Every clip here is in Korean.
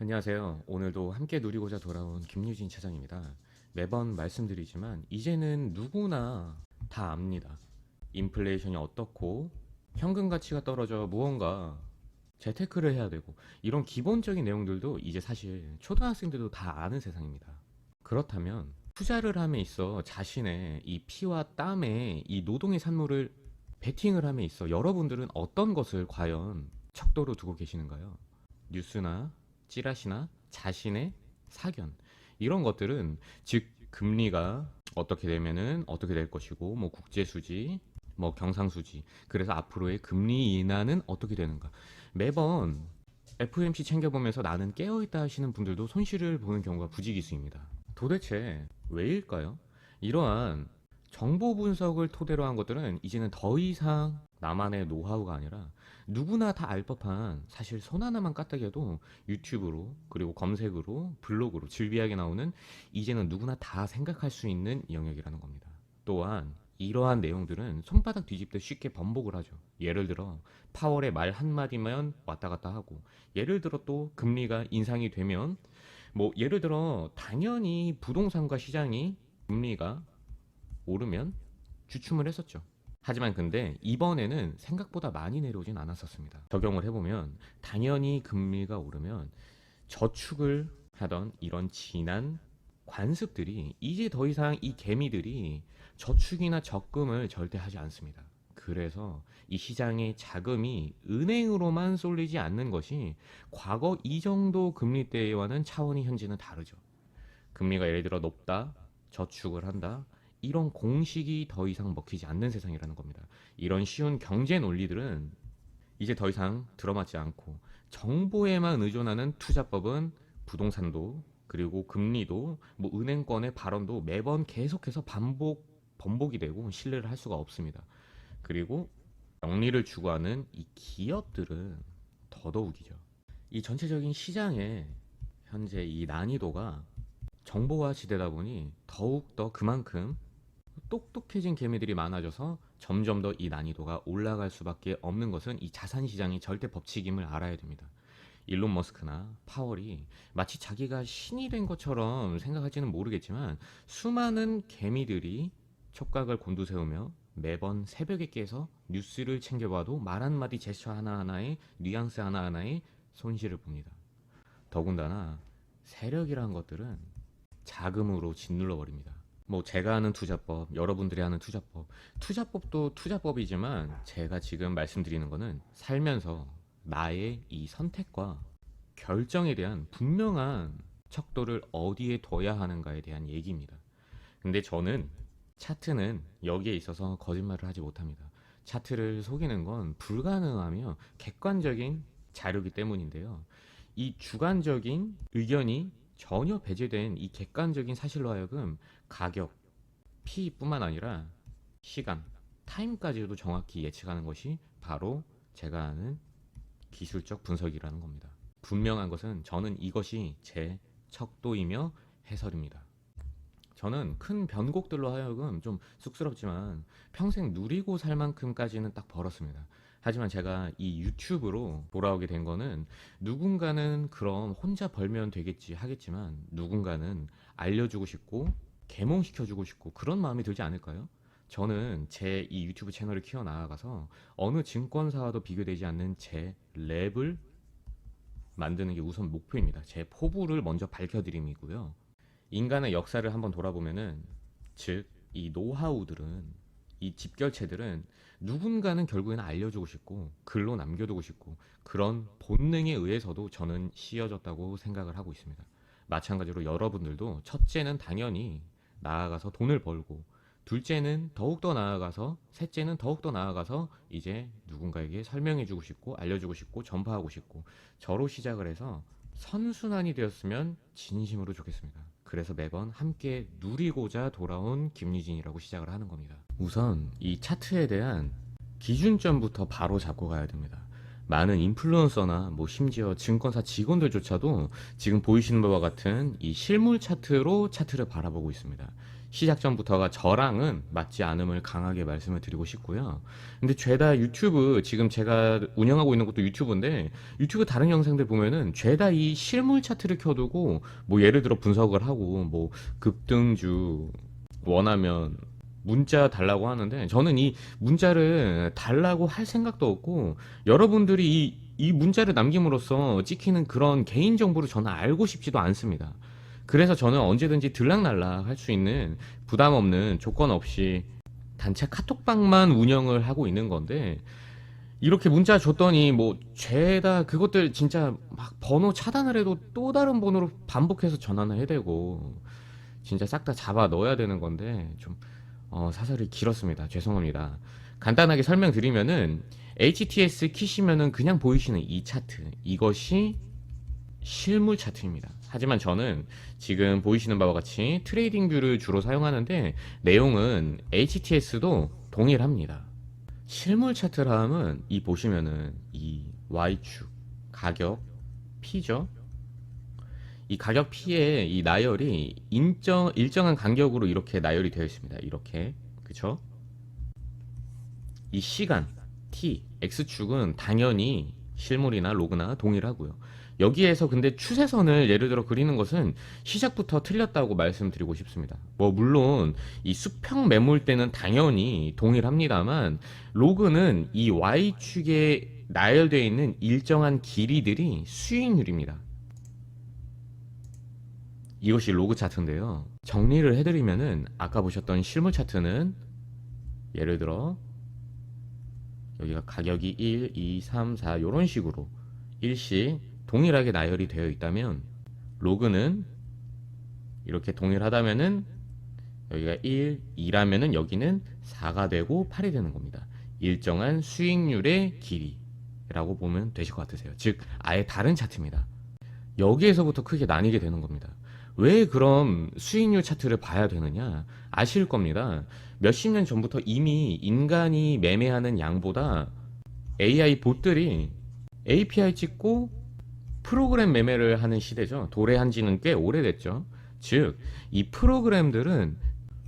안녕하세요. 오늘도 함께 누리고자 돌아온 김유진 차장입니다. 매번 말씀드리지만 이제는 누구나 다 압니다. 인플레이션이 어떻고 현금 가치가 떨어져 무언가 재테크를 해야 되고 이런 기본적인 내용들도 이제 사실 초등학생들도 다 아는 세상입니다. 그렇다면 투자를 함에 있어 자신의 이 피와 땀의 이 노동의 산물을 베팅을 함에 있어 여러분들은 어떤 것을 과연 척도로 두고 계시는가요? 뉴스나 찌라시나 자신의 사견 이런 것들은 즉 금리가 어떻게 되면은 어떻게 될 것이고 뭐 국제 수지 뭐 경상 수지 그래서 앞으로의 금리 인하는 어떻게 되는가 매번 FOMC 챙겨보면서 나는 깨어있다 하시는 분들도 손실을 보는 경우가 부지기수입니다. 도대체 왜일까요? 이러한 정보 분석을 토대로 한 것들은 이제는 더 이상 나만의 노하우가 아니라 누구나 다 알 법한 사실 손 하나만 까딱해도 유튜브로 그리고 검색으로 블로그로 즐비하게 나오는 이제는 누구나 다 생각할 수 있는 영역이라는 겁니다. 또한 이러한 내용들은 손바닥 뒤집듯 쉽게 번복을 하죠. 예를 들어 파월의 말 한마디만 왔다 갔다 하고 예를 들어 또 금리가 인상이 되면 뭐 예를 들어 당연히 부동산과 시장이 금리가 오르면 주춤을 했었죠. 하지만 근데 이번에는 생각보다 많이 내려오진 않았었습니다. 적용을 해보면 당연히 금리가 오르면 저축을 하던 이런 지난 관습들이 이제 더 이상 이 개미들이 저축이나 적금을 절대 하지 않습니다. 그래서 이 시장의 자금이 은행으로만 쏠리지 않는 것이 과거 이 정도 금리 때와는 차원이 현재는 다르죠. 금리가 예를 들어 높다, 저축을 한다, 이런 공식이 더 이상 먹히지 않는 세상이라는 겁니다. 이런 쉬운 경제 논리들은 이제 더 이상 들어맞지 않고 정보에만 의존하는 투자법은 부동산도 그리고 금리도 뭐 은행권의 발언도 매번 계속해서 번복이 되고 신뢰를 할 수가 없습니다. 그리고 영리를 추구하는 이 기업들은 더더욱이죠. 이 전체적인 시장의 현재 이 난이도가 정보화 시대다 보니 더욱더 그만큼 똑똑해진 개미들이 많아져서 점점 더 이 난이도가 올라갈 수밖에 없는 것은 이 자산 시장의 절대 법칙임을 알아야 됩니다. 일론 머스크나 파월이 마치 자기가 신이 된 것처럼 생각할지는 모르겠지만 수많은 개미들이 촉각을 곤두세우며 매번 새벽에 깨서 뉴스를 챙겨봐도 말 한마디 제스처 하나하나에 뉘앙스 하나하나에 손실을 봅니다. 더군다나 세력이란 것들은 자금으로 짓눌러 버립니다. 뭐 제가 하는 투자법, 여러분들이 하는 투자법, 투자법도 투자법이지만 제가 지금 말씀드리는 거는 살면서 나의 이 선택과 결정에 대한 분명한 척도를 어디에 둬야 하는가에 대한 얘기입니다. 근데 저는 차트는 여기에 있어서 거짓말을 하지 못합니다. 차트를 속이는 건 불가능하며 객관적인 자료이기 때문인데요. 이 주관적인 의견이 전혀 배제된 이 객관적인 사실로 하여금 가격, P뿐만 아니라 시간, 타임까지도 정확히 예측하는 것이 바로 제가 하는 기술적 분석이라는 겁니다. 분명한 것은 저는 이것이 제 척도이며 해설입니다. 저는 큰 변곡들로 하여금 좀 쑥스럽지만 평생 누리고 살 만큼까지는 딱 벌었습니다. 하지만 제가 이 유튜브로 돌아오게 된 거는 누군가는 그럼 혼자 벌면 되겠지 하겠지만 누군가는 알려주고 싶고 계몽시켜주고 싶고 그런 마음이 들지 않을까요? 저는 제 이 유튜브 채널을 키워나가서 어느 증권사와도 비교되지 않는 제 랩을 만드는 게 우선 목표입니다. 제 포부를 먼저 밝혀드림이고요. 인간의 역사를 한번 돌아보면은 즉 이 노하우들은 이 집결체들은 누군가는 결국에는 알려주고 싶고 글로 남겨두고 싶고 그런 본능에 의해서도 저는 씌어졌다고 생각을 하고 있습니다. 마찬가지로 여러분들도 첫째는 당연히 나아가서 돈을 벌고 둘째는 더욱더 나아가서 셋째는 더욱더 나아가서 이제 누군가에게 설명해주고 싶고 알려주고 싶고 전파하고 싶고 저로 시작을 해서 선순환이 되었으면 진심으로 좋겠습니다. 그래서 매번 함께 누리고자 돌아온 김유진이라고 시작을 하는 겁니다. 우선 이 차트에 대한 기준점부터 바로 잡고 가야 됩니다. 많은 인플루언서나 뭐 심지어 증권사 직원들조차도 지금 보이시는 바와 같은 이 실물 차트로 차트를 바라보고 있습니다. 시작 전부터가 저랑은 맞지 않음을 강하게 말씀을 드리고 싶고요. 근데 죄다 유튜브, 지금 제가 운영하고 있는 것도 유튜브인데, 유튜브 다른 영상들 보면은 죄다 이 실물 차트를 켜두고, 뭐 예를 들어 분석을 하고, 뭐 급등주 원하면 문자 달라고 하는데, 저는 이 문자를 달라고 할 생각도 없고, 여러분들이 이 문자를 남김으로써 찍히는 그런 개인정보를 저는 알고 싶지도 않습니다. 그래서 저는 언제든지 들락날락 할 수 있는 부담 없는 조건 없이 단체 카톡방만 운영을 하고 있는 건데, 이렇게 문자 줬더니 뭐 죄다 그것들 진짜 막 번호 차단을 해도 또 다른 번호로 반복해서 전화를 해대고, 진짜 싹 다 잡아 넣어야 되는 건데 좀 사설이 길었습니다. 죄송합니다. 간단하게 설명드리면은, HTS 키시면은 그냥 보이시는 이 차트, 이것이 실물 차트입니다. 하지만 저는 지금 보이시는 바와 같이 트레이딩 뷰를 주로 사용하는데, 내용은 HTS도 동일합니다. 실물 차트라 함은 이 보시면은 이 Y축 가격 P죠. 이 가격 P의 이 나열이 일정한 간격으로 이렇게 나열이 되어 있습니다. 이렇게, 그쵸? 이 시간 T, X축은 당연히 실물이나 로그나 동일하고요. 여기에서 근데 추세선을 예를 들어 그리는 것은 시작부터 틀렸다고 말씀드리고 싶습니다. 뭐 물론 이 수평 매물대는 당연히 동일합니다만, 로그는 이 Y축에 나열되어 있는 일정한 길이들이 수익률입니다. 이것이 로그 차트인데요. 정리를 해드리면은, 아까 보셨던 실물 차트는 예를 들어 여기가 가격이 1, 2, 3, 4 이런 식으로 일씩 동일하게 나열이 되어 있다면, 로그는 이렇게 동일하다면은 여기가 1, 2라면은 여기는 4가 되고 8이 되는 겁니다. 일정한 수익률의 길이라고 보면 되실 것 같으세요. 즉 아예 다른 차트입니다. 여기에서부터 크게 나뉘게 되는 겁니다. 왜 그럼 수익률 차트를 봐야 되느냐? 아실 겁니다. 몇십 년 전부터 이미 인간이 매매하는 양보다 AI 봇들이 API 찍고 프로그램 매매를 하는 시대죠. 도래한 지는 꽤 오래됐죠. 즉, 이 프로그램들은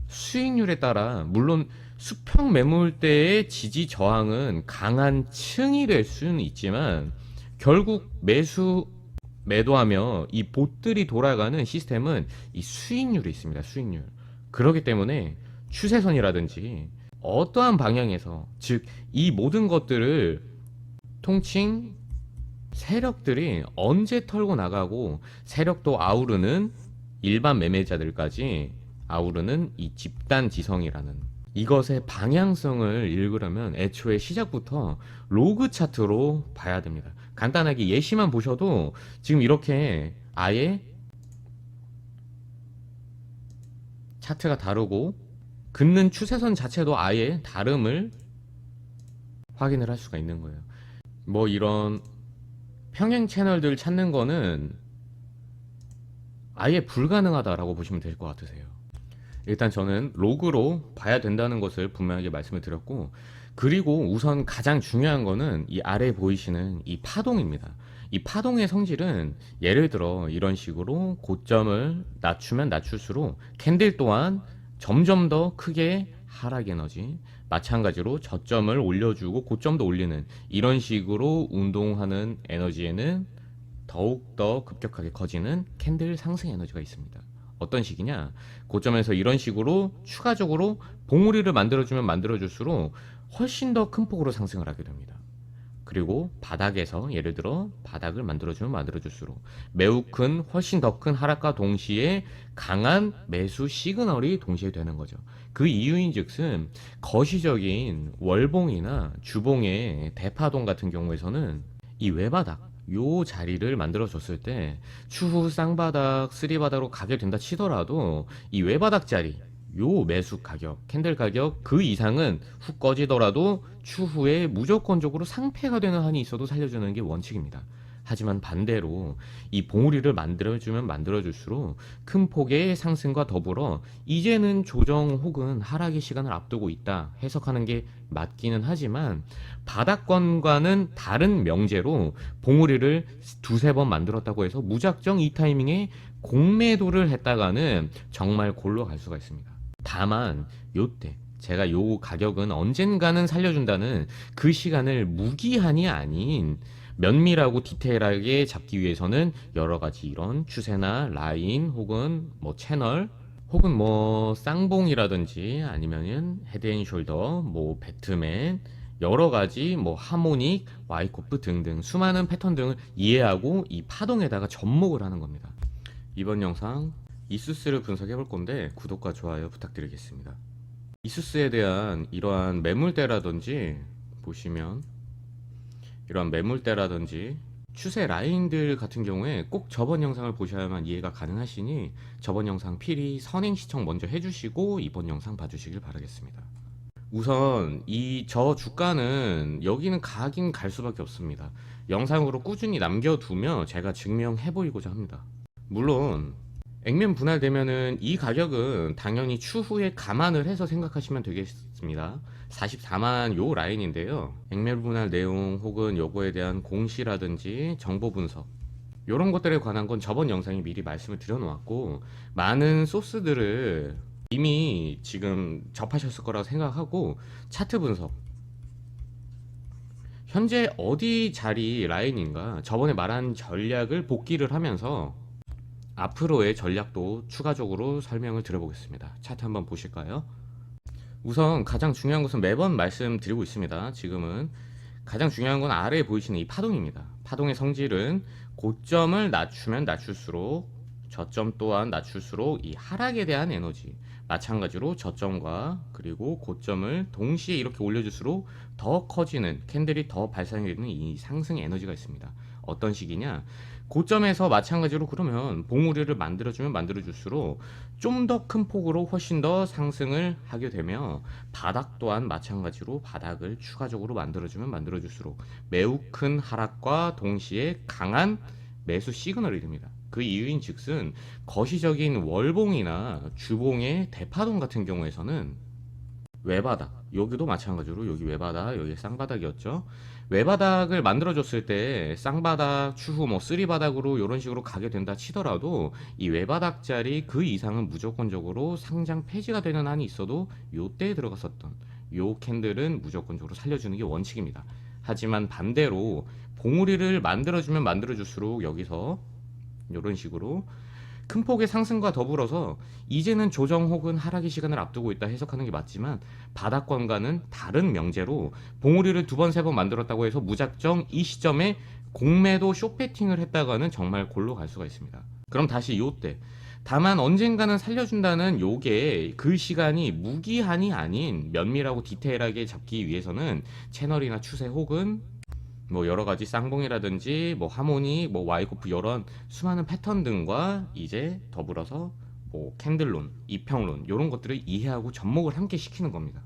수익률에 따라, 물론 수평 매물대의 지지 저항은 강한 층이 될 수는 있지만, 결국 매도하며 이 봇들이 돌아가는 시스템은 이 수익률이 있습니다. 수익률. 그렇기 때문에 추세선이라든지 어떠한 방향에서, 즉 이 모든 것들을 통칭 세력들이 언제 털고 나가고, 세력도 아우르는 일반 매매자들까지 아우르는 이 집단 지성이라는 이것의 방향성을 읽으려면 애초에 시작부터 로그 차트로 봐야 됩니다. 간단하게 예시만 보셔도 지금 이렇게 아예 차트가 다르고, 긋는 추세선 자체도 아예 다름을 확인을 할 수가 있는 거예요. 뭐 이런 평행 채널들 찾는 거는 아예 불가능하다라고 보시면 될 것 같으세요. 일단 저는 로그로 봐야 된다는 것을 분명하게 말씀을 드렸고, 그리고 우선 가장 중요한 거는 이 아래 보이시는 이 파동입니다. 이 파동의 성질은 예를 들어 이런 식으로 고점을 낮추면 낮출수록 캔들 또한 점점 더 크게 하락 에너지, 마찬가지로 저점을 올려주고 고점도 올리는 이런 식으로 운동하는 에너지에는 더욱더 급격하게 커지는 캔들 상승 에너지가 있습니다. 어떤 식이냐? 고점에서 이런 식으로 추가적으로 봉우리를 만들어주면 만들어줄수록 훨씬 더 큰 폭으로 상승을 하게 됩니다. 그리고 바닥에서 예를 들어 바닥을 만들어주면 만들어줄수록 매우 큰, 훨씬 더 큰 하락과 동시에 강한 매수 시그널이 동시에 되는 거죠. 그 이유인즉슨 거시적인 월봉이나 주봉의 대파동 같은 경우에서는 이 외바닥, 요 자리를 만들어 줬을 때 추후 쌍바닥, 쓰리바닥으로 가게 된다 치더라도 이 외바닥 자리, 요 매수 가격, 캔들 가격 그 이상은 훅 꺼지더라도 추후에 무조건적으로 상패가 되는 한이 있어도 살려주는 게 원칙입니다. 하지만 반대로 이 봉우리를 만들어주면 만들어줄수록 큰 폭의 상승과 더불어 이제는 조정 혹은 하락의 시간을 앞두고 있다 해석하는 게 맞기는 하지만, 바닥권과는 다른 명제로 봉우리를 두세 번 만들었다고 해서 무작정 이 타이밍에 공매도를 했다가는 정말 골로 갈 수가 있습니다. 다만 요때 제가 요 가격은 언젠가는 살려준다는 그 시간을 무기한이 아닌 면밀하고 디테일하게 잡기 위해서는 여러 가지 이런 추세나 라인 혹은 뭐 채널 혹은 뭐 쌍봉이라든지 아니면은 헤드앤숄더, 뭐 배트맨, 여러 가지 뭐 하모닉, 와이코프 등등 수많은 패턴 등을 이해하고 이 파동에다가 접목을 하는 겁니다. 이번 영상 이수스를 분석해 볼 건데 구독과 좋아요 부탁드리겠습니다. 이수스에 대한 이러한 매물대라든지 보시면 이러한 매물대라든지 추세 라인들 같은 경우에 꼭 저번 영상을 보셔야만 이해가 가능하시니 저번 영상 필히 선행 시청 먼저 해주시고 이번 영상 봐주시길 바라겠습니다. 우선 이 저 주가는 여기는 가긴 갈 수밖에 없습니다. 영상으로 꾸준히 남겨두며 제가 증명해 보이고자 합니다. 물론 액면 분할되면은 이 가격은 당연히 추후에 감안을 해서 생각하시면 되겠습니다. 44만 요 라인인데요. 액면 분할 내용 혹은 요거에 대한 공시라든지 정보 분석 요런 것들에 관한 건 저번 영상에 미리 말씀을 드려놓았고 많은 소스들을 이미 지금 접하셨을 거라고 생각하고 차트 분석 현재 어디 자리 라인인가 저번에 말한 전략을 복기를 하면서 앞으로의 전략도 추가적으로 설명을 드려보겠습니다. 차트 한번 보실까요? 우선 가장 중요한 것은 매번 말씀드리고 있습니다. 지금은 가장 중요한 건 아래에 보이시는 이 파동입니다. 파동의 성질은 고점을 낮추면 낮출수록 저점 또한 낮출수록 이 하락에 대한 에너지 마찬가지로 저점과 그리고 고점을 동시에 이렇게 올려줄수록 더 커지는 캔들이 더 발산이 되는 이 상승 에너지가 있습니다. 어떤 식이냐 고점에서 마찬가지로 그러면 봉우리를 만들어주면 만들어줄수록 좀 더 큰 폭으로 훨씬 더 상승을 하게 되며 바닥 또한 마찬가지로 바닥을 추가적으로 만들어주면 만들어줄수록 매우 큰 하락과 동시에 강한 매수 시그널이 됩니다. 그 이유인 즉슨 거시적인 월봉이나 주봉의 대파동 같은 경우에서는 외바닥 여기도 마찬가지로 여기 외바닥 여기 쌍바닥이었죠. 외바닥을 만들어줬을 때 쌍바닥 추후 뭐 쓰리바닥으로 이런 식으로 가게 된다 치더라도 이 외바닥짜리 그 이상은 무조건적으로 상장 폐지가 되는 한이 있어도 요때에 들어갔었던 요 캔들은 무조건적으로 살려주는 게 원칙입니다. 하지만 반대로 봉우리를 만들어주면 만들어줄수록 여기서 이런 식으로 큰 폭의 상승과 더불어서 이제는 조정 혹은 하락의 시간을 앞두고 있다 해석하는 게 맞지만 바닥권과는 다른 명제로 봉우리를 두 번, 세 번 만들었다고 해서 무작정 이 시점에 공매도 숏배팅을 했다가는 정말 골로 갈 수가 있습니다. 그럼 다시 요때 다만 언젠가는 살려준다는 요게 그 시간이 무기한이 아닌 면밀하고 디테일하게 잡기 위해서는 채널이나 추세 혹은 뭐 여러 가지 쌍봉이라든지 뭐 하모니, 뭐 와이코프 이런 수많은 패턴 등과 이제 더불어서 뭐 캔들론, 이평론 이런 것들을 이해하고 접목을 함께 시키는 겁니다.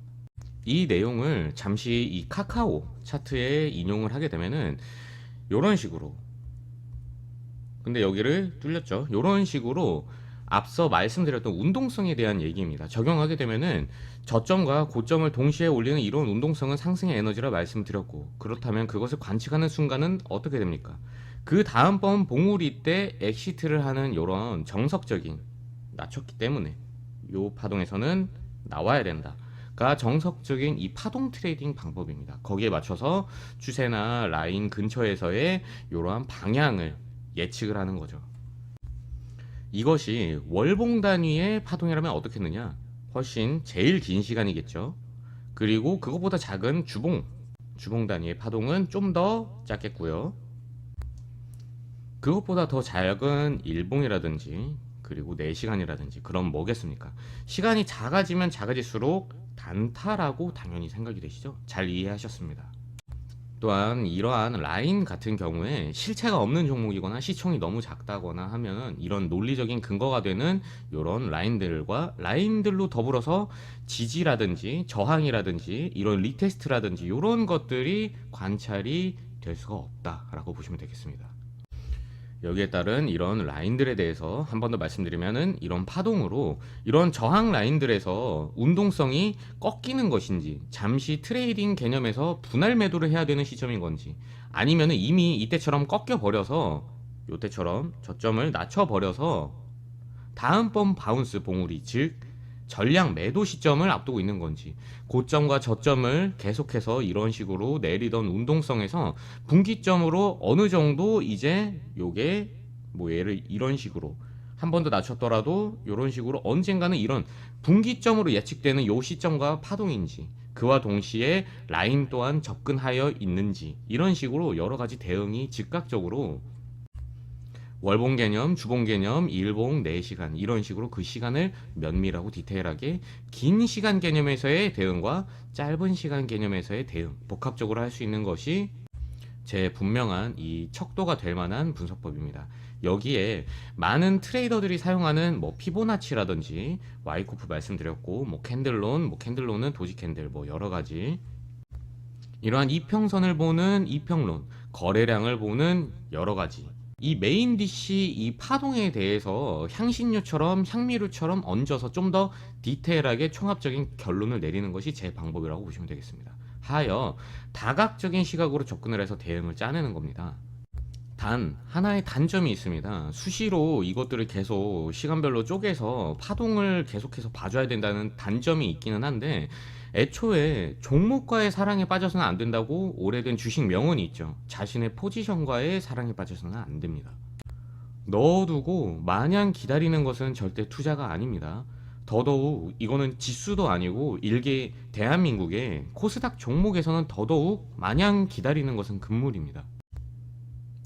이 내용을 잠시 이 카카오 차트에 인용을 하게 되면은 이런 식으로 근데 여기를 뚫렸죠. 이런 식으로 앞서 말씀드렸던 운동성에 대한 얘기입니다. 적용하게 되면은 저점과 고점을 동시에 올리는 이런 운동성은 상승의 에너지라 말씀드렸고 그렇다면 그것을 관측하는 순간은 어떻게 됩니까? 그 다음번 봉우리 때 엑시트를 하는 이런 정석적인 낮췄기 때문에 이 파동에서는 나와야 된다가 정석적인 이 파동 트레이딩 방법입니다. 거기에 맞춰서 추세나 라인 근처에서의 이러한 방향을 예측을 하는 거죠. 이것이 월봉 단위의 파동이라면 어떻겠느냐? 훨씬 제일 긴 시간이겠죠. 그리고 그것보다 작은 주봉 단위의 파동은 좀 더 작겠고요. 그것보다 더 작은 일봉이라든지 그리고 4시간이라든지 그럼 뭐겠습니까? 시간이 작아지면 작아질수록 단타라고 당연히 생각이 되시죠? 잘 이해하셨습니다. 또한 이러한 라인 같은 경우에 실체가 없는 종목이거나 시총이 너무 작다거나 하면 이런 논리적인 근거가 되는 이런 라인들로 더불어서 지지라든지 저항이라든지 이런 리테스트라든지 이런 것들이 관찰이 될 수가 없다라고 보시면 되겠습니다. 여기에 따른 이런 라인들에 대해서 한 번 더 말씀드리면은 이런 파동으로 이런 저항 라인들에서 운동성이 꺾이는 것인지 잠시 트레이딩 개념에서 분할 매도를 해야 되는 시점인 건지 아니면은 이미 이때처럼 꺾여 버려서 요때처럼 저점을 낮춰 버려서 다음번 바운스 봉우리 즉 전량 매도 시점을 앞두고 있는 건지, 고점과 저점을 계속해서 이런 식으로 내리던 운동성에서 분기점으로 어느 정도 이제 요게 뭐 얘를 이런 식으로 한 번 더 낮췄더라도 이런 식으로 언젠가는 이런 분기점으로 예측되는 요 시점과 파동인지, 그와 동시에 라인 또한 접근하여 있는지, 이런 식으로 여러 가지 대응이 즉각적으로 월봉 개념, 주봉 개념, 일봉, 4시간 이런 식으로 그 시간을 면밀하고 디테일하게 긴 시간 개념에서의 대응과 짧은 시간 개념에서의 대응, 복합적으로 할 수 있는 것이 제 분명한 이 척도가 될 만한 분석법입니다. 여기에 많은 트레이더들이 사용하는 뭐 피보나치라든지 와이코프 말씀드렸고, 뭐 캔들론은 도지 캔들, 뭐 여러 가지 이러한 이평선을 보는 이평론, 거래량을 보는 여러 가지, 이 메인 DC 이 파동에 대해서 향신료처럼 향미료처럼 얹어서 좀 더 디테일하게 총합적인 결론을 내리는 것이 제 방법이라고 보시면 되겠습니다. 하여 다각적인 시각으로 접근을 해서 대응을 짜내는 겁니다. 단 하나의 단점이 있습니다. 수시로 이것들을 계속 시간별로 쪼개서 파동을 계속해서 봐줘야 된다는 단점이 있기는 한데, 애초에 종목과의 사랑에 빠져서는 안 된다고 오래된 주식 명언이 있죠. 자신의 포지션과의 사랑에 빠져서는 안 됩니다. 넣어두고 마냥 기다리는 것은 절대 투자가 아닙니다. 더더욱 이거는 지수도 아니고 일개 대한민국의 코스닥 종목에서는 더더욱 마냥 기다리는 것은 금물입니다.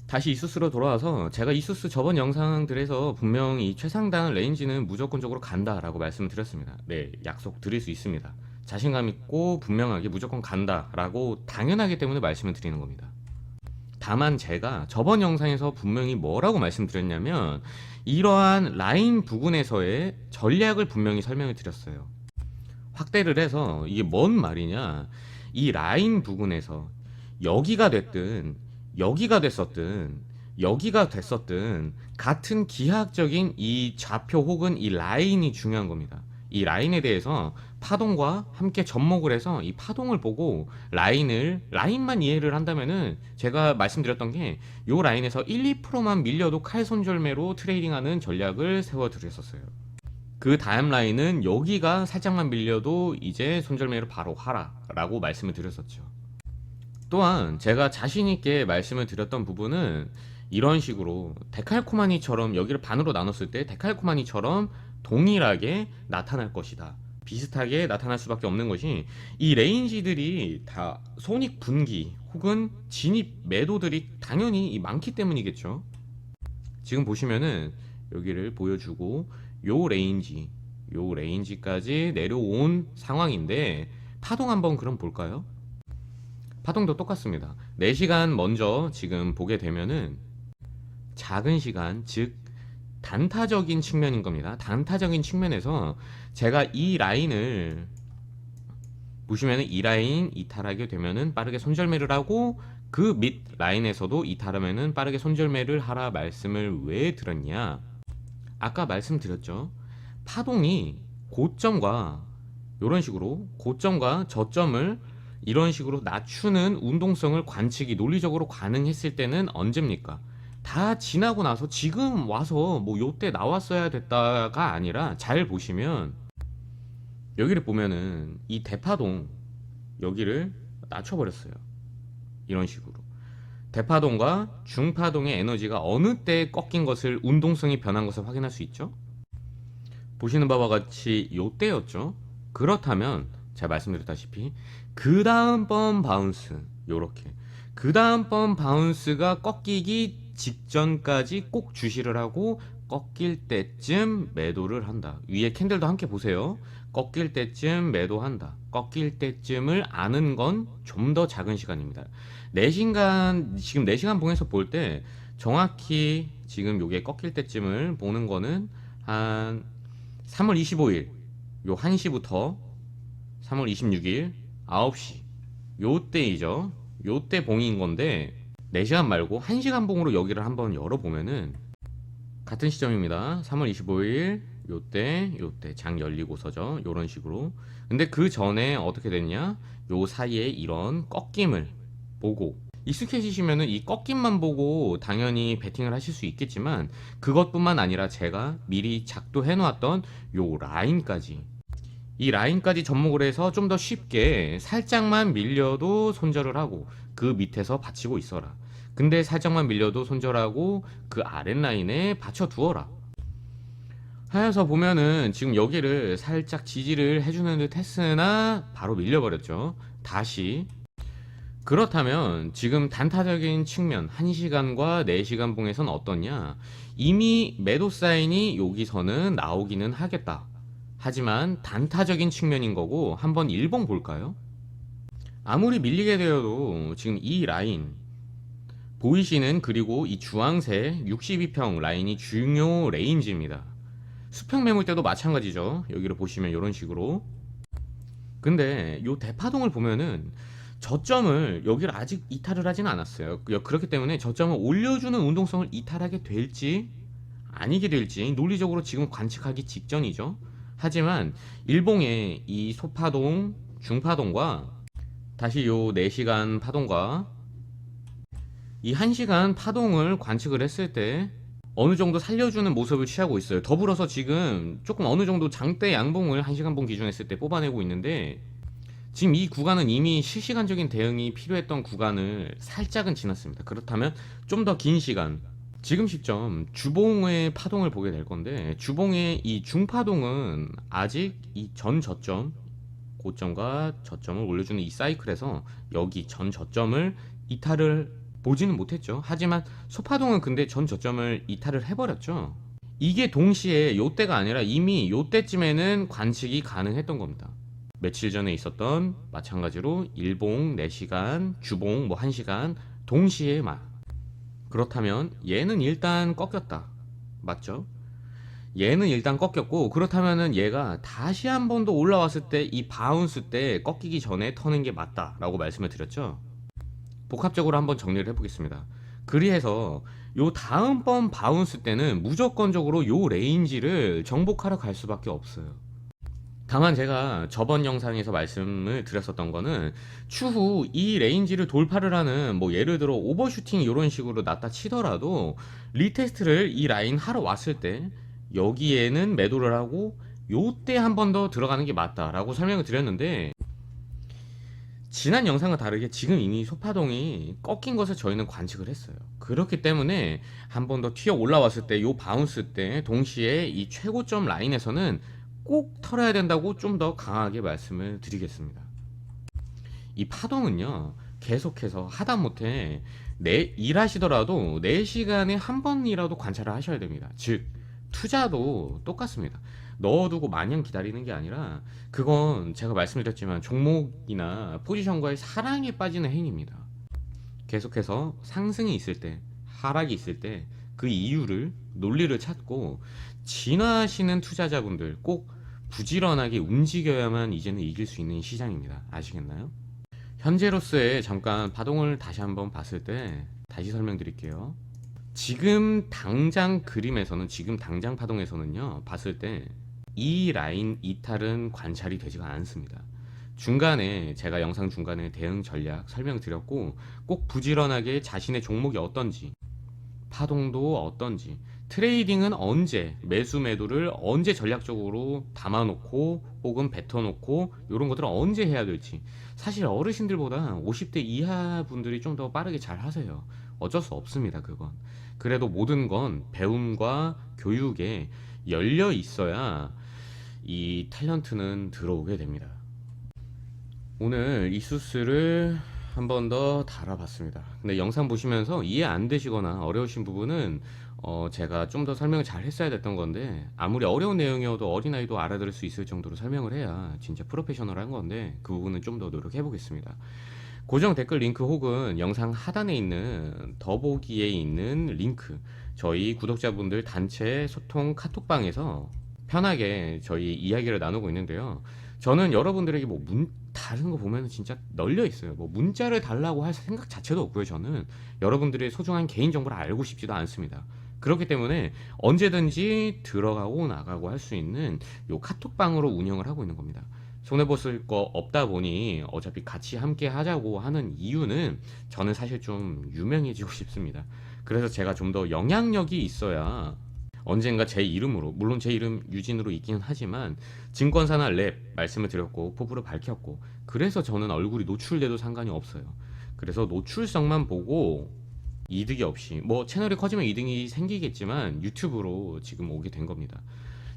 다시 이수스로 돌아와서, 제가 이수스 저번 영상들에서 분명히 최상단 레인지는 무조건적으로 간다라고 말씀을 드렸습니다. 네, 약속 드릴 수 있습니다. 자신감 있고 분명하게 무조건 간다라고 당연하기 때문에 말씀을 드리는 겁니다. 다만 제가 저번 영상에서 분명히 뭐라고 말씀드렸냐면, 이러한 라인 부근에서의 전략을 분명히 설명을 드렸어요. 확대를 해서 이게 뭔 말이냐, 이 라인 부근에서 여기가 됐든 여기가 됐었든 여기가 됐었든 같은 기하학적인 이 좌표 혹은 이 라인이 중요한 겁니다. 이 라인에 대해서 파동과 함께 접목을 해서 이 파동을 보고 라인만 이해를 한다면은, 제가 말씀드렸던 게 요 라인에서 1, 2%만 밀려도 칼손절매로 트레이딩하는 전략을 세워드렸었어요. 그 다음 라인은 여기가 살짝만 밀려도 이제 손절매를 바로 하라 라고 말씀을 드렸었죠. 또한 제가 자신있게 말씀을 드렸던 부분은 이런 식으로 데칼코마니처럼, 여기를 반으로 나눴을 때 데칼코마니처럼 동일하게 나타날 것이다, 비슷하게 나타날 수밖에 없는 것이, 이 레인지들이 다 손익 분기 혹은 진입 매도들이 당연히 많기 때문이겠죠. 지금 보시면은 여기를 보여주고 요 레인지까지 내려온 상황인데, 파동 한번 그럼 볼까요? 파동도 똑같습니다. 4시간 먼저 지금 보게 되면은 작은 시간, 즉 단타적인 측면인 겁니다. 단타적인 측면에서 제가 이 라인을 보시면은 이 라인 이탈하게 되면은 빠르게 손절매를 하고, 그 밑 라인에서도 이탈하면은 빠르게 손절매를 하라 말씀을 왜 드렸냐? 아까 말씀드렸죠. 파동이 고점과 이런 식으로 고점과 저점을 이런 식으로 낮추는 운동성을 관측이 논리적으로 가능했을 때는 언제입니까? 다 지나고 나서 지금 와서 뭐 요때 나왔어야 됐다가 아니라, 잘 보시면 여기를 보면은 이 대파동 여기를 낮춰버렸어요. 이런 식으로 대파동과 중파동의 에너지가 어느 때 꺾인 것을, 운동성이 변한 것을 확인할 수 있죠. 보시는 바와 같이 요때였죠. 그렇다면 제가 말씀드렸다시피 그 다음번 바운스, 요렇게 그 다음번 바운스가 꺾이기 직전까지 꼭 주시를 하고, 꺾일 때쯤 매도를 한다. 위에 캔들도 함께 보세요. 꺾일 때쯤 매도한다. 꺾일 때쯤을 아는 건 좀 더 작은 시간입니다. 4시간, 지금 4시간 봉에서 볼 때 정확히 지금 요게 꺾일 때쯤을 보는 거는 한 3월 25일 요 1시부터 3월 26일 9시 요때이죠. 요때 봉인 건데, 4시간 말고 1시간 봉으로 여기를 한번 열어보면은 같은 시점입니다. 3월 25일 요때 장 열리고서죠. 요런 식으로. 근데 그 전에 어떻게 됐냐, 요 사이에 이런 꺾임을 보고, 익숙해지시면은 이 꺾임만 보고 당연히 베팅을 하실 수 있겠지만, 그것뿐만 아니라 제가 미리 작도해 놓았던 요 라인까지, 이 라인까지 접목을 해서 좀 더 쉽게 살짝만 밀려도 손절을 하고 그 밑에서 받치고 있어라. 근데 살짝만 밀려도 손절하고 그 아랫라인에 받쳐 두어라 하여서 보면은 지금 여기를 살짝 지지를 해주는 듯 했으나 바로 밀려버렸죠. 다시. 그렇다면 지금 단타적인 측면 1시간과 4시간 봉에선 어떻냐? 이미 매도 사인이 여기서는 나오기는 하겠다. 하지만 단타적인 측면인 거고 한번 일봉 볼까요? 아무리 밀리게 되어도 지금 이 라인 보이시는 그리고 이 주황색 62평 라인이 중요 레인지입니다. 수평 매물 때도 마찬가지죠. 여기를 보시면 이런 식으로. 근데 요 대파동을 보면은 저점을 여기를 아직 이탈을 하진 않았어요. 그렇기 때문에 저점을 올려주는 운동성을 이탈하게 될지 아니게 될지 논리적으로 지금 관측하기 직전이죠. 하지만 일봉의 이 소파동, 중파동과 다시 요 4시간 파동과 이 1시간 파동을 관측을 했을 때 어느 정도 살려주는 모습을 취하고 있어요. 더불어서 지금 조금 어느 정도 장대 양봉을 1시간 봉 기준 했을 때 뽑아내고 있는데 지금 이 구간은 이미 실시간적인 대응이 필요했던 구간을 살짝은 지났습니다. 그렇다면 좀 더 긴 시간 지금 시점 주봉의 파동을 보게 될 건데 주봉의 이 중파동은 아직 이 전 저점 고점과 저점을 올려주는 이 사이클에서 여기 전 저점을 이탈을 보지는 못했죠. 하지만 소파동은 근데 전 저점을 이탈을 해버렸죠. 이게 동시에 요때가 아니라 이미 요때쯤에는 관측이 가능했던 겁니다. 며칠 전에 있었던 마찬가지로 일봉 4시간, 주봉 뭐 1시간 동시에 그렇다면 얘는 일단 꺾였다. 맞죠? 얘는 일단 꺾였고 그렇다면은 얘가 다시 한 번 더 올라왔을 때 이 바운스 때 꺾이기 전에 터는 게 맞다라고 말씀을 드렸죠. 복합적으로 한번 정리를 해보겠습니다. 그리해서 요 다음번 바운스 때는 무조건적으로 요 레인지를 정복하러 갈 수밖에 없어요. 다만 제가 저번 영상에서 말씀을 드렸었던 거는 추후 이 레인지를 돌파를 하는 뭐 예를 들어 오버슈팅 이런 식으로 났다 치더라도 리테스트를 이 라인 하러 왔을 때 여기에는 매도를 하고 요때 한 번 더 들어가는 게 맞다라고 설명을 드렸는데 지난 영상과 다르게 지금 이미 소파동이 꺾인 것을 저희는 관측을 했어요. 그렇기 때문에 한 번 더 튀어 올라왔을 때 요 바운스 때 동시에 이 최고점 라인에서는 꼭 털어야 된다고 좀 더 강하게 말씀을 드리겠습니다. 이 파동은요 계속해서 하다못해 일하시더라도 4시간에 한 번이라도 관찰을 하셔야 됩니다. 즉 투자도 똑같습니다. 넣어두고 마냥 기다리는 게 아니라 그건 제가 말씀드렸지만 종목이나 포지션과의 사랑에 빠지는 행위입니다. 계속해서 상승이 있을 때 하락이 있을 때 그 이유를 논리를 찾고 진화하시는 투자자분들 꼭 부지런하게 움직여야만 이제는 이길 수 있는 시장입니다. 아시겠나요? 현재로서의 잠깐 파동을 다시 한번 봤을 때 다시 설명드릴게요. 지금 당장 그림에서는 지금 당장 파동에서는요 봤을 때 이 라인 이탈은 관찰이 되지가 않습니다. 중간에 제가 영상 중간에 대응 전략 설명드렸고 꼭 부지런하게 자신의 종목이 어떤지 파동도 어떤지 트레이딩은 언제 매수 매도를 언제 전략적으로 담아놓고 혹은 뱉어놓고 이런 것들을 언제 해야 될지 사실 어르신들보다 50대 이하 분들이 좀 더 빠르게 잘 하세요. 어쩔 수 없습니다. 그건 그래도 모든 건 배움과 교육에 열려 있어야 이 탤런트는 들어오게 됩니다. 오늘 이수스를 한 번 더 달아봤습니다. 근데 영상 보시면서 이해 안 되시거나 어려우신 부분은 제가 좀 더 설명을 잘 했어야 됐던 건데 아무리 어려운 내용이어도 어린아이도 알아들을 수 있을 정도로 설명을 해야 진짜 프로페셔널한 건데 그 부분은 좀 더 노력해 보겠습니다. 고정 댓글 링크 혹은 영상 하단에 있는 더보기에 있는 링크 저희 구독자분들 단체 소통 카톡방에서 편하게 저희 이야기를 나누고 있는데요. 저는 여러분들에게 뭐 다른 거 보면 진짜 널려 있어요. 뭐 문자를 달라고 할 생각 자체도 없고요. 저는 여러분들의 소중한 개인정보를 알고 싶지도 않습니다. 그렇기 때문에 언제든지 들어가고 나가고 할 수 있는 요 카톡방으로 운영을 하고 있는 겁니다. 손해보실 거 없다 보니 어차피 같이 함께 하자고 하는 이유는 저는 사실 좀 유명해지고 싶습니다. 그래서 제가 좀 더 영향력이 있어야 언젠가 제 이름으로, 물론 제 이름 유진으로 있기는 하지만 증권사나 랩 말씀을 드렸고 포부를 밝혔고, 그래서 저는 얼굴이 노출돼도 상관이 없어요. 그래서 노출성만 보고 이득이 없이, 뭐 채널이 커지면 이득이 생기겠지만 유튜브로 지금 오게 된 겁니다.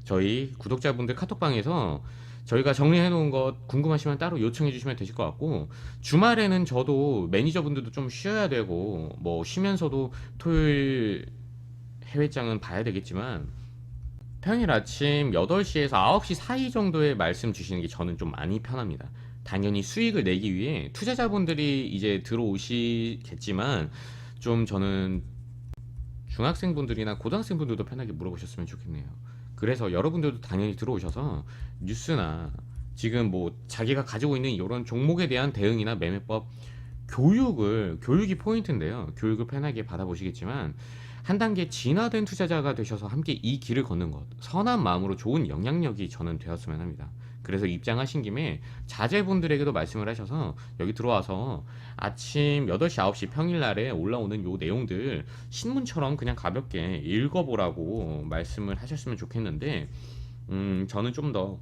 저희 구독자분들 카톡방에서 저희가 정리해 놓은 것 궁금하시면 따로 요청해 주시면 되실 것 같고, 주말에는 저도 매니저분들도 좀 쉬어야 되고 뭐 쉬면서도 토요일 해외장은 봐야 되겠지만 평일 아침 8시에서 9시 사이 정도에 말씀 주시는 게 저는 좀 많이 편합니다. 당연히 수익을 내기 위해 투자자분들이 이제 들어오시겠지만 좀 저는 중학생분들이나 고등학생분들도 편하게 물어보셨으면 좋겠네요. 그래서 여러분들도 당연히 들어오셔서 뉴스나 지금 뭐 자기가 가지고 있는 이런 종목에 대한 대응이나 매매법 교육이 포인트인데요. 교육을 편하게 받아보시겠지만 한 단계 진화된 투자자가 되셔서 함께 이 길을 걷는 것, 선한 마음으로 좋은 영향력이 저는 되었으면 합니다. 그래서 입장하신 김에 자제분들에게도 말씀을 하셔서 여기 들어와서 아침 8시, 9시 평일날에 올라오는 요 내용들 신문처럼 그냥 가볍게 읽어보라고 말씀을 하셨으면 좋겠는데, 저는 좀 더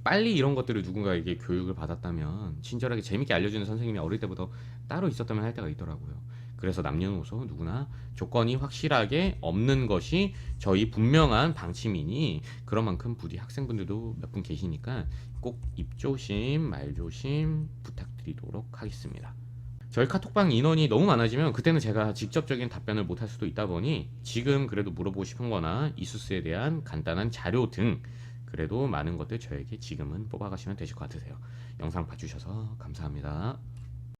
빨리 이런 것들을 누군가에게 교육을 받았다면, 친절하게 재밌게 알려주는 선생님이 어릴 때부터 따로 있었다면 할 때가 있더라고요. 그래서 남녀노소 누구나 조건이 확실하게 없는 것이 저희 분명한 방침이니, 그런 만큼 부디 학생분들도 몇 분 계시니까 꼭 입조심 말조심 부탁드리도록 하겠습니다. 저희 카톡방 인원이 너무 많아지면 그때는 제가 직접적인 답변을 못할 수도 있다 보니, 지금 그래도 물어보고 싶은 거나 이수스에 대한 간단한 자료 등 그래도 많은 것들 저에게 지금은 뽑아가시면 되실 것 같으세요. 영상 봐주셔서 감사합니다.